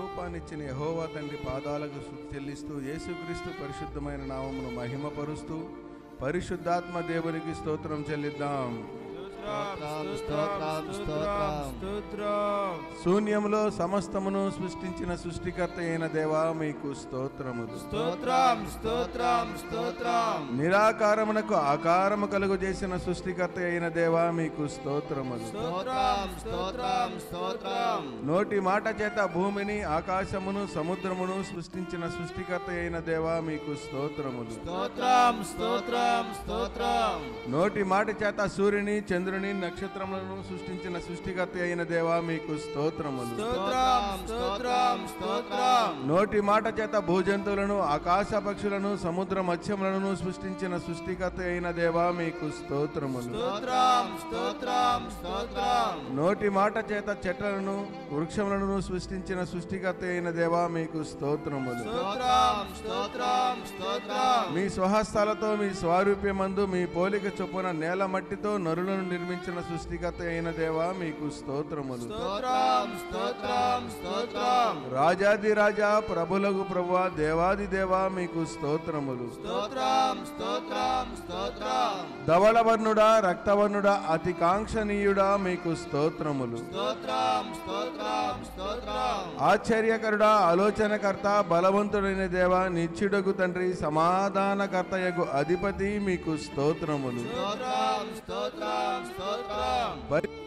స్వరూపాన్నిచ్చిన యెహోవా తండ్రి పాదాలకు స్తుతి చెల్లిస్తూ యేసుక్రీస్తు పరిశుద్ధమైన నామమును మహిమపరుస్తూ పరిశుద్ధాత్మ దేవునికి స్తోత్రం చెల్లిద్దాం. శూన్యములో సమస్తమును సృష్టించిన సృష్టికర్త అయిన దేవా మీకు స్తోత్రములు. స్తోత్రం స్తోత్రం స్తోత్రం. నిరాకారమునకు ఆకారము కలుగు చేసిన సృష్టికర్త అయిన దేవా మీకు స్తోత్రములు. స్తోత్రం స్తోత్రం స్తోత్రం. నోటి మాట చేత భూమిని ఆకాశమును సముద్రమును సృష్టించిన సృష్టికర్త అయిన దేవా మీకు స్తోత్రములు. స్తోత్రం స్తోత్రం స్తోత్రం. నోటి మాట చేత సూర్యుని చంద్రుని నక్షత్రములను సృష్టించిన సృష్టికర్త అయిన దేవా మీకు స్తోత్రములు. స్తోత్రం స్తోత్రం స్తోత్రం. నోటి మాట చేత భూజంతువులను ఆకాశ పక్షులను సముద్ర మత్స్యములను సృష్టించిన సృష్టికర్త అయిన దేవా మీకు స్తోత్రములు. స్తోత్రం స్తోత్రం స్తోత్రం. నోటి మాట చేత చెట్లను వృక్షములను సృష్టించిన సృష్టికర్త అయిన దేవా మీకు స్తోత్రములు. స్తోత్రం స్తోత్రం స్తోత్రం. మీ స్వహస్తాలతో మీ స్వారూప్యమందు మీ పోలిక చొప్పున నేల మట్టితో నరులను నిర్మించిన సృష్టికర్త అయిన దేవా మీకు స్తోత్రములు. స్తోత్రం స్తోత్రం స్తోత్రం. రాజాది రాజా ప్రభులకు ప్రభువా దేవాది దేవా మీకు స్తోత్రములు. స్తోత్రం స్తోత్రం స్తోత్రం. ధవళవర్ణుడా రక్తవర్ణుడా అతి కాంక్షణీయుడా మీకు స్తోత్రములు. స్తోత్రం స్తోత్రం స్తోత్రం. ఆశ్చర్యకరుడా ఆలోచనకర్త బలవంతుడైన దేవా నిత్యుడగు తండ్రి సమాధానకర్తయగు అధిపతి మీకు స్తోత్రములు. స్తోత్రం స్తోత్రం స్తోత్రం.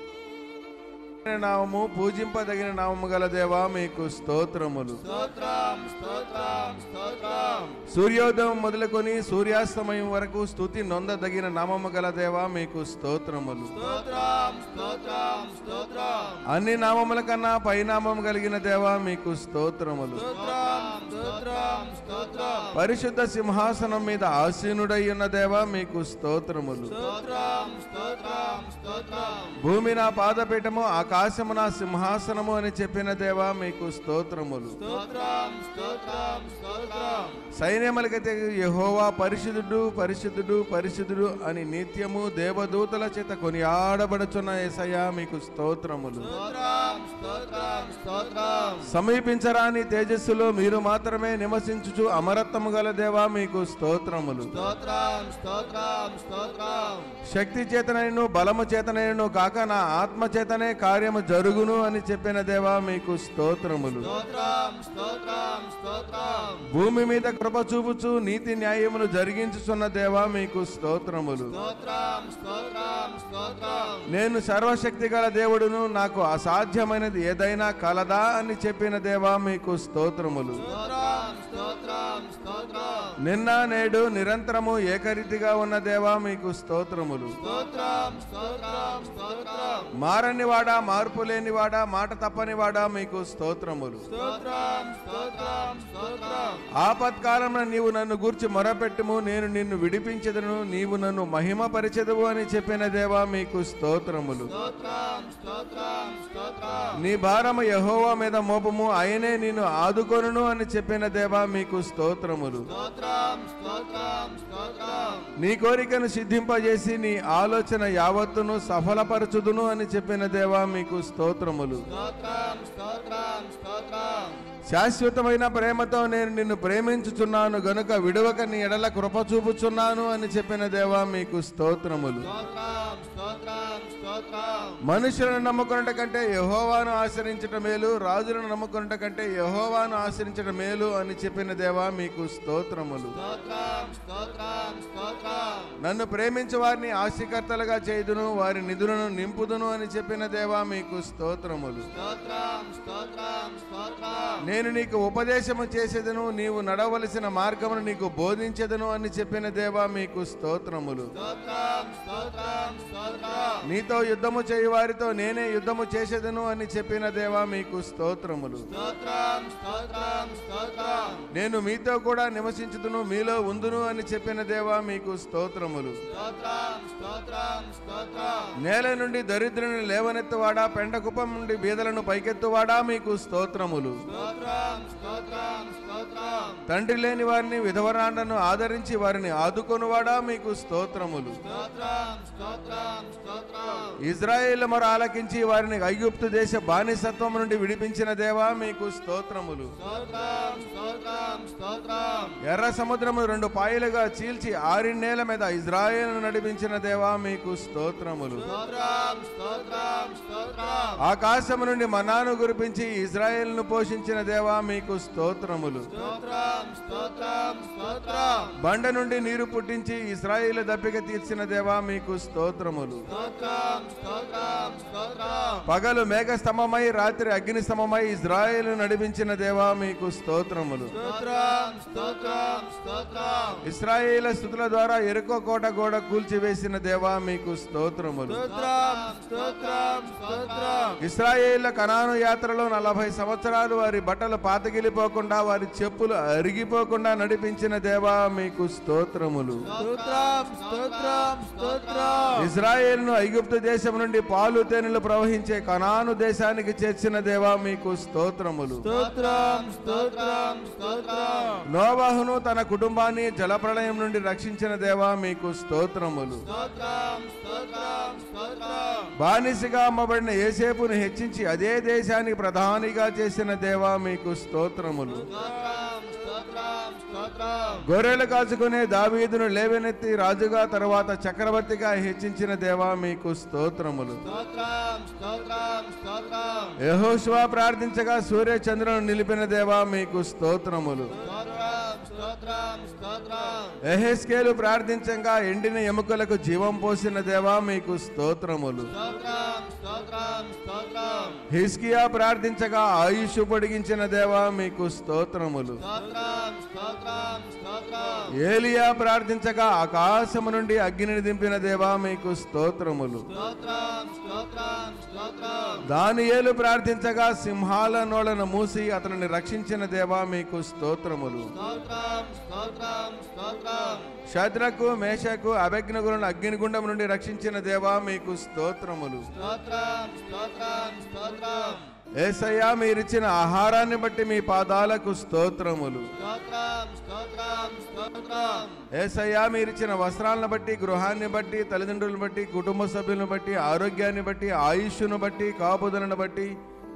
నామము పూజింపదగిన నామము గల దేవా మీకు స్తోత్రములు. స్తోత్రం స్తోత్రం స్తోత్రం. సూర్యోదయం మొదలుకొని సూర్యాస్తమయం వరకు స్తుతి నొందదగిన నామము గల దేవా మీకు స్తోత్రములు. స్తోత్రం స్తోత్రం స్తోత్రం. అన్ని నామముల కన్నా పైనామం కలిగిన దేవా మీకు స్తోత్రములు. స్తోత్రం స్తోత్రం స్తోత్రం. పరిశుద్ధ సింహాసనం మీద ఆసీనుడై ఉన్న దేవా మీకు స్తోత్రములు. స్తోత్రం స్తోత్రం స్తోత్రం. భూమి నా పాదపీఠము ఆకాశము నా సింహాసనము అని చెప్పిన దేవా మీకు స్తోత్రములు. స్తోత్రం స్తోత్రం స్తోత్రం. సైన్యములకైతే యెహోవా పరిశుద్ధుడు పరిశుద్ధుడు పరిశుద్ధుడు అని నిత్యము దేవదూతల చేత కొనియాడబడుచున్న యేసయ్యా మీకు స్తోత్రములు. స్తోత్రం స్తోత్రం స్తోత్రం. సమీపించరాని తేజస్సులో మీరు మాత్రమే నివసించుచు అమరత్వము గల దేవా మీకు స్తోత్రములు. స్తోత్రం స్తోత్రం స్తోత్రం. శక్తి చేతనైను బలము చేతనైను కాక నా ఆత్మ చేతనే కార్యము జరుగును అని చెప్పిన దేవా మీకు స్తోత్రములు. స్తోత్రం స్తోత్రం స్తోత్రం. భూమి మీద కృప చూపుచు నీతి న్యాయములు జరిగించుచున్న దేవా మీకు స్తోత్రములు. స్తోత్రం స్తోత్రం స్తోత్రం. నేను సర్వశక్తి గల దేవుడును నాకు అసాధ్యమైనది ఏదైనా కలదా అని చెప్పిన దేవా మీకు స్తోత్రములు. స్తోత్రం స్తోత్రం స్తోత్రం. నిన్న నేడు నిరంతరము ఏకరీతిగా ఉన్న దేవా మీకు స్తోత్రములు. స్తోత్రం స్తోత్రం స్తోత్రం. మారనివాడా మార్పు లేనివాడా మాట తప్పనివాడా మీకు స్తోత్రములు. స్తోత్రం స్తోత్రం స్తోత్రం. ఆపత్కాలంలో నీవు నన్ను గూర్చి మొరపెట్టుము నేను నిన్ను విడిపించెదను నీవు నన్ను మహిమపరిచెదవు అని చెప్పిన దేవా మీకు స్తోత్రములు. స్తోత్రం స్తోత్రం స్తోత్రం. నీ భారము యెహోవా మీద మోపము ఆయనే నిన్ను ఆదుకొనును అని చెప్పిన దేవా మీకు స్తోత్రములు. స్తోత్రం స్తోత్రం స్తోత్రం. నీ కోరికను సిద్ధింపజేసి నీ ఆలోచన యావత్తును సఫలపరచుదును అని చెప్పిన దేవా మీకు స్తోత్రములు. స్తోత్రం స్తోత్రం స్తోత్రం. శాశ్వతమైన ప్రేమతో నేను నిన్ను ప్రేమించుచున్నాను గనుక విడువక నీ ఎడల కృప చూపుచున్నాను అని చెప్పిన దేవా మీకు స్తోత్రములు. స్తోత్రం స్తోత్రం స్తోత్రం. మనుషులను నమ్ముకున్నట కంటే యెహోవాను ఆశ్రయించటం మేలు రాజులను నమ్ముకున్నట కంటే యెహోవాను ఆశ్రయించటం మేలు అని చెప్పిన దేవా మీకు స్తోత్రములు. స్తోత్రం స్తోత్రం స్తోత్రం. నన్ను ప్రేమించు వారిని ఆశీకర్తలుగా చేయుదును వారి నిధులను నింపుదును అని చెప్పిన దేవా మీకు స్తోత్రములు. స్తోత్రం స్తోత్రం స్తోత్రం. నేను నీకు ఉపదేశము చేసేదను నీవు నడవలసిన మార్గమును నీకు బోధించెదను అని చెప్పిన దేవా మీకు స్తోత్రములు. స్తోత్రం స్తోత్రం స్తోత్రం. నీతో యుద్ధము చేయు వారితో నేనే యుద్ధము చేసేదను అని చెప్పిన దేవా మీకు స్తోత్రములు. స్తోత్రం స్తోత్రం స్తోత్రం. నేను మీతో కూడా నివసించుదును మీలో ఉందును అని చెప్పిన దేవా మీకు స్తోత్రములు. స్తోత్రం స్తోత్రం స్తోత్రం. నేల నుండి దరిద్రుని లేవనెత్తువాడా పెండ కుప్పం నుండి బీదలను పైకెత్తువాడా మీకు స్తోత్రములు. స్తోత్రం స్తోత్రం స్తోత్రం స్తోత్రం తండ్రి లేని వారిని విధవరాండను ఆదరించి వారిని ఆదుకొనువాడా మీకు స్తోత్రములు. స్తోత్రం స్తోత్రం స్తోత్రం ఇజ్రాయేలు మొర ఆలకించి వారిని ఐగుప్తు దేశ బానిసత్వం నుండి విడిపించిన దేవా మీకు స్తోత్రములు. స్తోత్రం స్తోత్రం స్తోత్రం ఎర్ర సముద్రము 2 పాయలుగా చీల్చి 6 నేల మీద ఇజ్రాయేలును నడిపించిన దేవా మీకు స్తోత్రములు. స్తోత్రం స్తోత్రం స్తోత్రం ఆకాశము నుండి మన్నాను కురిపించి ఇజ్రాయేలును పోషించిన దేవా మీకు స్తోత్రములు. స్తోత్రం స్తోత్రం స్తోత్రం బండ నుండి నీరు పుట్టించి ఇశ్రాయేలు దప్పిక తీర్చిన దేవా మీకు స్తోత్రములు. స్తోత్రం స్తోత్రం స్తోత్రం పగలు మేఘ స్తంభమై రాత్రి అగ్ని స్తంభమై ఇజ్రాయేలు నడిపించిన దేవా మీకు స్తోత్రములు. స్తోత్రం స్తోత్రం స్తోత్రం ఇశ్రాయేలు స్తుతుల ద్వారా ఎరుకో కోట గోడ కూల్చివేసిన దేవా మీకు స్తోత్రములు. స్తోత్రం స్తోత్రం స్తోత్రం ఇశ్రాయేలు కనాను యాత్రలో 40 సంవత్సరాలు వారి బట్టలు పాతగిలిపోకుండా వారి చెప్పులు అరిగిపోకుండా నడిపించిన దేవా మీకు స్తోత్రములు. స్తోత్రం స్తోత్రం స్తోత్రం ఇజ్రాయేలును ఐగుప్తు దేశం నుండి పాలు తేనెలు ప్రవహించే కనాను దేశానికి చేర్చిన దేవా మీకు స్తోత్రములు. స్తోత్రం స్తోత్రం స్తోత్రం నోవాహును తన కుటుంబాన్ని జలప్రళయం నుండి రక్షించిన దేవా మీకు స్తోత్రములు. స్తోత్రం స్తోత్రం స్తోత్రం బానిసగా అమ్మబడిన యేసేపును హెచ్చించి అదే దేశానికి ప్రధానిగా చేసిన దేవా మీకు స్తోత్రములు. స్తోత్రం స్తోత్రం స్తోత్రం గొర్రెలు కాచుకునే దావీదును లేవనెత్తి రాజుగా తరువాత చక్రవర్తిగా హెచ్చించిన దేవా మీకు స్తోత్రములు. స్తోత్రం స్తోత్రం స్తోత్రం యెహోషువ ప్రార్థించగా సూర్య చంద్రులను నిలిపిన దేవా మీకు స్తోత్రములు. స్తోత్రం స్తోత్రం స్తోత్రం యెహెజ్కేలు ప్రార్థించగా ఎండిన ఎముకలకు జీవం పోసిన దేవా మీకు స్తోత్రములు. స్తోత్రం స్తోత్రం స్తోత్రం హిజ్కియా ప్రార్థించగా ఆయుష్ పొడిగించిన దేవా మీకు స్తోత్రములు. స్తోత్రం స్తోత్రం స్తోత్రం ఏలియా ప్రార్థించగా ఆకాశము నుండి అగ్నిని దింపిన దేవా మీకు స్తోత్రములు. స్తోత్రం స్తోత్రం స్తోత్రం దానియేలు ప్రార్థించగా సింహాల నోళ్లను మూసి అతనిని రక్షించిన దేవా మీకు స్తోత్రములు. స్తోత్రం స్తోత్రం స్తోత్రం శద్రకు మేషకు అబెజ్ఞగులను అగ్నిగుండం నుండి రక్షించిన దేవా మీకు స్తోత్రములు. స్తోత్రం స్తోత్రం స్తోత్రం యేసయ్యా మీరిచ్చిన ఆహారాన్ని బట్టి మీ పాదాలకు స్తోత్రములు. స్తోత్రం స్తోత్రం స్తోత్రం యేసయ్యా మీరిచ్చిన వస్త్రాలను బట్టి గృహాన్ని బట్టి తల్లిదండ్రులను బట్టి కుటుంబ సభ్యులను బట్టి ఆరోగ్యాన్ని బట్టి ఆయుష్ను బట్టి కాపుదలను బట్టి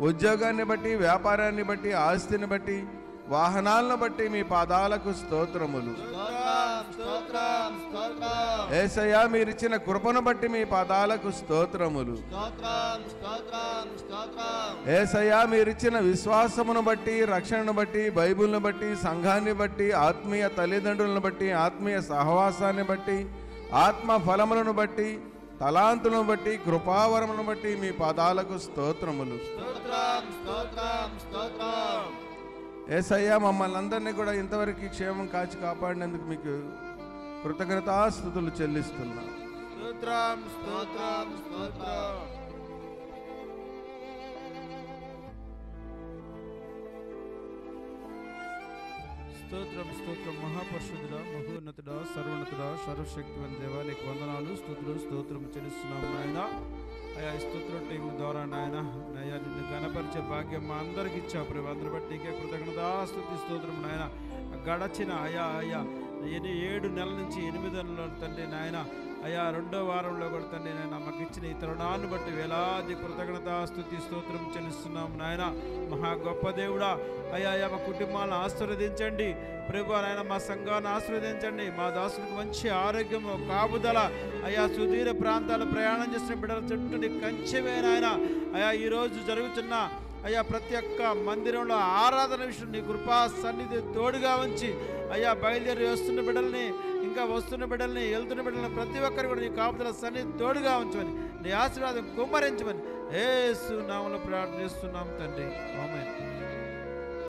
ఉద్యోగాన్ని బట్టి వ్యాపారాన్ని బట్టి ఆస్తిని బట్టి వాహనాలను బట్టి మీ పాదాలకు స్తోత్రములు. స్తోత్రం స్తోత్రం స్తోత్రం యేసయ్యా మీరిచ్చిన కృపను బట్టి మీ పాదాలకు స్తోత్రములు. స్తోత్రం స్తోత్రం స్తోత్రం యేసయ్యా మీరిచ్చిన విశ్వాసమును బట్టి రక్షణను బట్టి బైబిల్ను బట్టి సంఘాన్ని బట్టి ఆత్మీయ తల్లిదండ్రులను బట్టి ఆత్మీయ సహవాసాన్ని బట్టి ఆత్మ ఫలములను బట్టి తలాంతులను బట్టి కృపావరములను బట్టి మీ పాదాలకు స్తోత్రములు. స్తోత్రం స్తోత్రం స్తోత్రం యేసయ్యా మమ్మల్ని అందరినీ కూడా ఇంతవరకు క్షేమం కాచి కాపాడినందుకు మీకు కృతజ్ఞతాస్తుతులు చెల్లిస్తున్నా. స్తోత్రం స్తోత్రం స్తోత్రం స్తోత్రం స్తోత్రం మహాపరిశుద్ధుడా మహోన్నతుడా సర్వోన్నతుడా సర్వశక్తివంత దేవా నీకు వందనాలు స్తుతులు స్తోత్రం చెల్లిస్తున్నాము నాయన. అయా ఈ స్తోత్రం టీం ద్వారా నాయన అయ్యా నిన్ను గణపరిచే భాగ్యం మా అందరికి ఇచ్చావు ప్రభు. అందరి బట్టి నీకే కృతజ్ఞతాస్తుతి స్తోత్రం నాయన. గడచిన అయా 7 నెలల నుంచి 8 నెలల తండ్రి నాయన అయా 2వ వారంలో కూడా తండ్రి నాయన మాకు ఇచ్చిన ఈ తరుణాన్ని బట్టి వేలాది కృతజ్ఞతాస్తుతి స్తోత్రం చెల్లిస్తున్నాము నాయన. మహా గొప్ప దేవుడా అయ్యా మా కుటుంబాలను ఆశీర్వదించండి ప్రభు నాయన. మా సంఘాన్ని ఆశీర్వదించండి. మా దాసులకు మంచి ఆరోగ్యం కాపుదల అయ్యా సుదూర ప్రాంతాలు ప్రయాణం చేసిన బిడ్డల చుట్టూ నీ కంచెమే నాయన. అయ్యా ఈరోజు జరుగుతున్న అయ్యా ప్రతి ఒక్క మందిరంలో ఆరాధన విషయం నీ కృపా సన్నిధి తోడుగా ఉంచి అయ్యా బయలుదేరి వస్తున్న బిడ్డల్ని ఇంకా వస్తున్న బిడ్డల్ని వెళ్తున్న బిడ్డల్ని ప్రతి ఒక్కరు కూడా నీ కాపుదల సన్నిధి తోడుగా ఉంచమని నీ ఆశీర్వాదం కుమ్మరించమని యేసు నామములో ప్రార్థిస్తున్నాం తండ్రి. ఆమేన్.